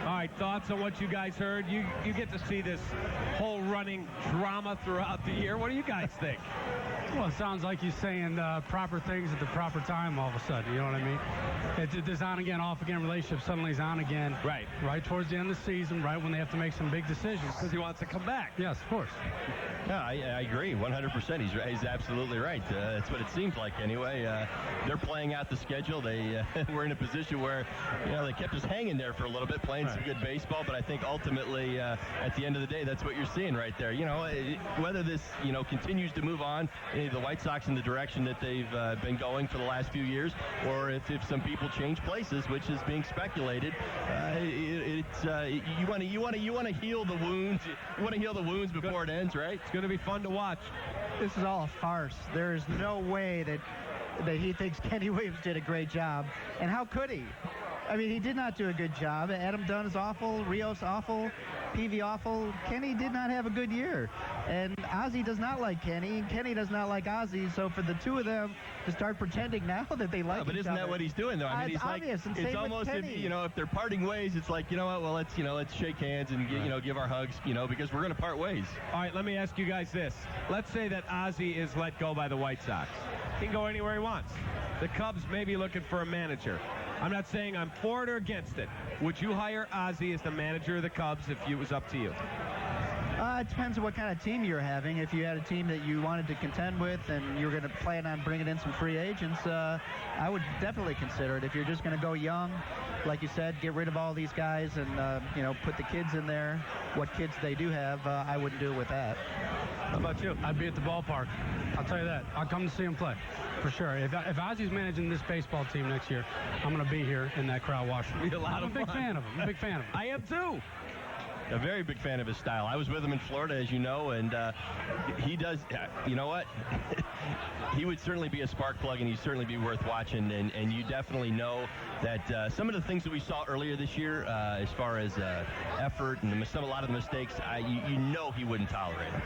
All right, thoughts on what you guys heard? You get to see this whole running drama throughout the year. What do you guys think? Well, it sounds like he's saying proper things at the proper time all of a sudden. You know what I mean? It's this on-again, off-again relationship suddenly is on again. Right towards the end of the season, right when they have to make some big decisions. Because he wants to come back. Yes, of course. No, I agree 100%. He's absolutely right. That's what it seems like anyway. They're playing out the schedule. They were in a position where they kept us hanging there for a little bit, playing some good baseball. But I think ultimately, at the end of the day, that's what you're seeing right there. Whether this continues to move on, the White Sox in the direction that they've been going for the last few years, or if some people change places, which is being speculated, you want to heal the wounds. You want to heal the wounds before it ends, right? It's going to be fun to watch. This is all a farce. There is no way that he thinks Kenny Williams did a great job. And how could he? I mean, he did not do a good job. Adam Dunn is awful. Rios awful. Peavy awful. Kenny did not have a good year. And Ozzie does not like Kenny, and Kenny does not like Ozzie. So for the two of them to start pretending now that they like each other. But isn't that what he's doing, though? I mean, it's obvious. And it's almost if they're parting ways, it's like, well, let's shake hands and give our hugs, because we're going to part ways. All right, let me ask you guys this. Let's say that Ozzie is let go by the White Sox. He can go anywhere he wants. The Cubs may be looking for a manager. I'm not saying I'm for it or against it. Would you hire Ozzie as the manager of the Cubs if it was up to you? It depends on what kind of team you're having. If you had a team that you wanted to contend with and you were going to plan on bringing in some free agents, I would definitely consider it. If you're just going to go young, like you said, get rid of all these guys and, put the kids in there, what kids they do have, I wouldn't do it with that. How about you? I'd be at the ballpark. I'll tell you that. I'll come to see him play, for sure. If Ozzie's managing this baseball team next year, I'm going to be here in that crowd watching. Be a lot of fun. I'm a big fan of him. Big fan of him. I am too. A very big fan of his style. I was with him in Florida, as you know, and he does, you know what? He would certainly be a spark plug, and he'd certainly be worth watching, and you definitely know that some of the things that we saw earlier this year, as far as effort and a lot of the mistakes, you know he wouldn't tolerate it.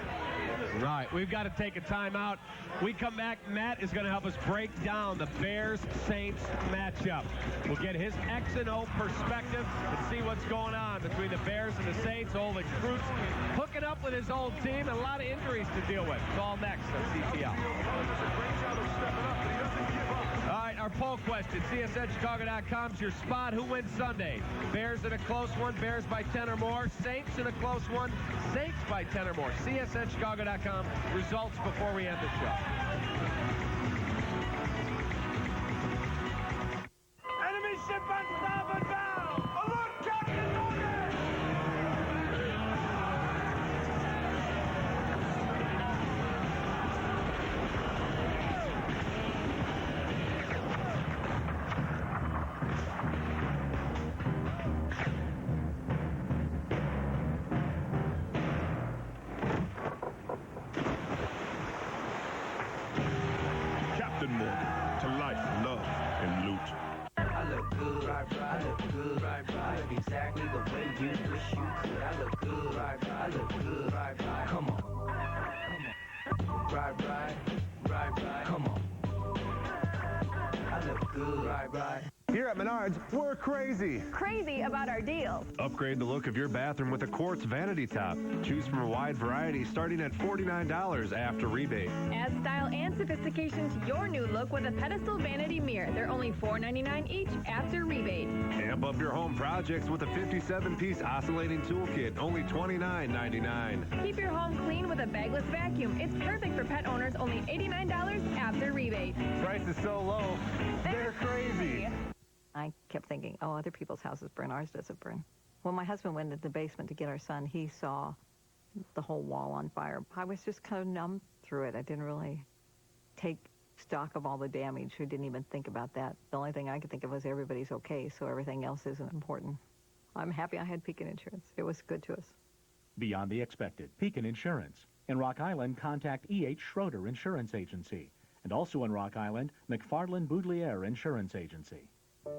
Right, we've got to take a timeout. We come back, Matt is going to help us break down the Bears-Saints matchup. We'll get his X and O perspective and see what's going on between the Bears and the Saints. Old Cruz hooking up with his old team and a lot of injuries to deal with. It's all next on CTL. All right, our poll question, CSNChicago.com's your spot. Who wins Sunday? Bears in a close one, Bears by 10 or more. Saints in a close one, Saints by 10 or more. CSNChicago.com results before we end the show. Enemy ship on starboard bow! Alert, Captain Morgan! Captain Morgan, to life, love, and loot. I look good, I look good, I look exactly the way you wish you could. I look good, I look good, come on. Come on. I look good, Here at Menards, we're crazy. Crazy about our deals. Upgrade the look of your bathroom with a quartz vanity top. Choose from a wide variety starting at $49 after rebate. Add style and sophistication to your new look with a pedestal vanity mirror. They're only $4.99 each after rebate. Amp up your home projects with a 57-piece oscillating toolkit, only $29.99. Keep your home clean with a bagless vacuum. It's perfect for pet owners, only $89 after rebate. Price is so low, they're crazy. I kept thinking, oh, other people's houses burn, ours doesn't burn. When my husband went into the basement to get our son, he saw the whole wall on fire. I was just kind of numb through it. I didn't really take stock of all the damage. I didn't even think about that. The only thing I could think of was everybody's okay, so everything else isn't important. I'm happy I had Pekin Insurance. It was good to us. Beyond the expected, Pekin Insurance. In Rock Island, contact E.H. Schroeder Insurance Agency. And also in Rock Island, McFarland Boudelier Insurance Agency.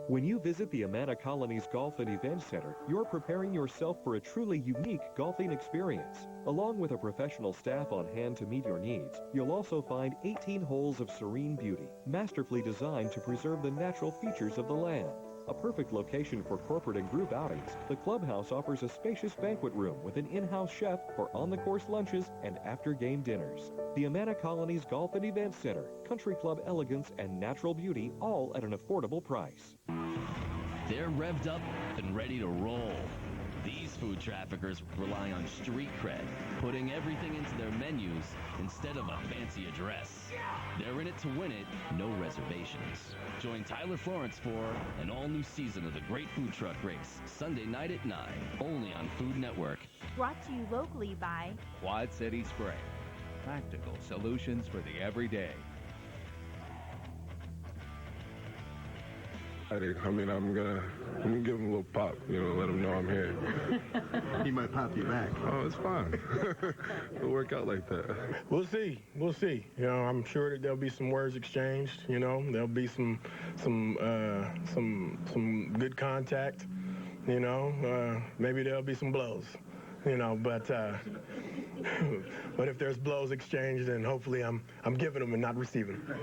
When you visit the Amana Colonies Golf and Event Center, you're preparing yourself for a truly unique golfing experience. Along with a professional staff on hand to meet your needs, you'll also find 18 holes of serene beauty, masterfully designed to preserve the natural features of the land. A perfect location for corporate and group outings, the clubhouse offers a spacious banquet room with an in-house chef for on-the-course lunches and after-game dinners. The Amana Colonies Golf and Event Center, country club elegance and natural beauty, all at an affordable price. They're revved up and ready to roll. These food traffickers rely on street cred, putting everything into their menus instead of a fancy address. They're in it to win it, no reservations. Join Tyler Florence for an all-new season of the Great Food Truck Race, Sunday night at 9, only on Food Network. Brought to you locally by Quad City Spray. Practical solutions for the everyday. I'm gonna give him a little pop, let him know I'm here. He might pop you back. Oh, it's fine. It'll work out like that. We'll see. I'm sure that there'll be some words exchanged. There'll be some good contact. Maybe there'll be some blows. But if there's blows exchanged, then hopefully I'm giving them and not receiving them.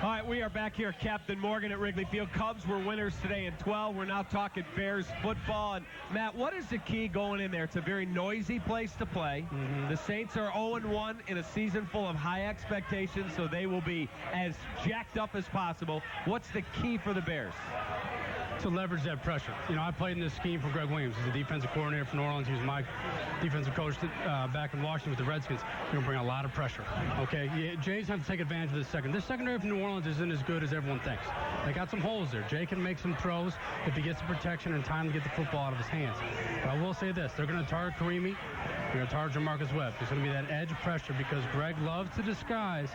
All right, we are back here, Captain Morgan at Wrigley Field. Cubs were winners today in 12. We're now talking Bears football. And, Matt, what is the key going in there? It's a very noisy place to play. The Saints are 0-1 in a season full of high expectations, so they will be as jacked up as possible. What's the key for the Bears? To leverage that pressure. I played in this scheme for Greg Williams. He's the defensive coordinator for New Orleans. He was my defensive coach back in Washington with the Redskins. You're going to bring a lot of pressure. Okay? Jay's have to take advantage of this second. This secondary for New Orleans isn't as good as everyone thinks. They got some holes there. Jay can make some throws if he gets the protection and time to get the football out of his hands. But I will say this. They're going to target Karimi. They're going to target Jamarcus Webb. There's going to be that edge pressure because Greg loves to disguise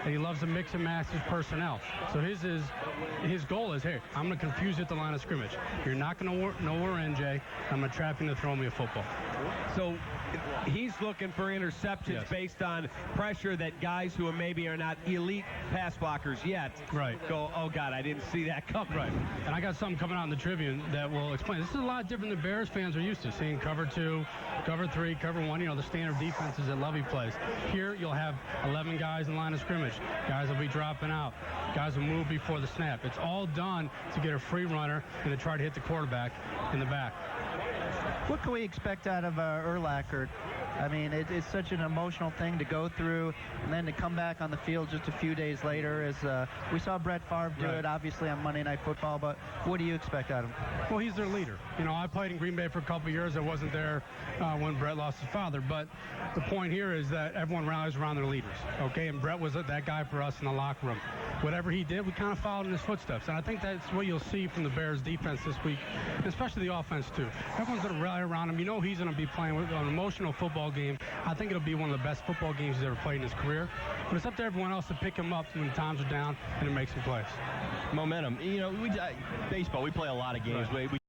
and he loves to mix and match his personnel. So his goal is, hey, I'm going to confuse you at the line of scrimmage. You're not going to know we're in, Jay. I'm going to trap you to throw me a football. So he's looking for interceptions based on pressure that guys who maybe are not elite pass blockers yet go, oh, God, I didn't see that coming. Right. And I got something coming out in the Tribune that will explain. This is a lot different than Bears fans are used to, seeing cover 2, cover 3, cover 1, the standard defenses that Lovey plays. Here you'll have 11 guys in line of scrimmage. Guys will be dropping out. Guys will move before the snap. It's all done to get a free runner and to try to hit the quarterback in the back. What can we expect out of Urlacher? I mean, it's such an emotional thing to go through, and then to come back on the field just a few days later. As we saw Brett Favre do it, obviously, on Monday Night Football, but what do you expect out of him? Well, he's their leader. I played in Green Bay for a couple of years. I wasn't there when Brett lost his father, but the point here is that everyone rallies around their leaders, okay? And Brett was that guy for us in the locker room. Whatever he did, we kind of followed in his footsteps, and I think that's what you'll see from the Bears defense this week, especially the offense, too. Everyone's going to rally around him. He's going to be playing with an emotional football game. I think it'll be one of the best football games he's ever played in his career. But it's up to everyone else to pick him up when times are down and to make some plays. Momentum. Baseball, we play a lot of games. We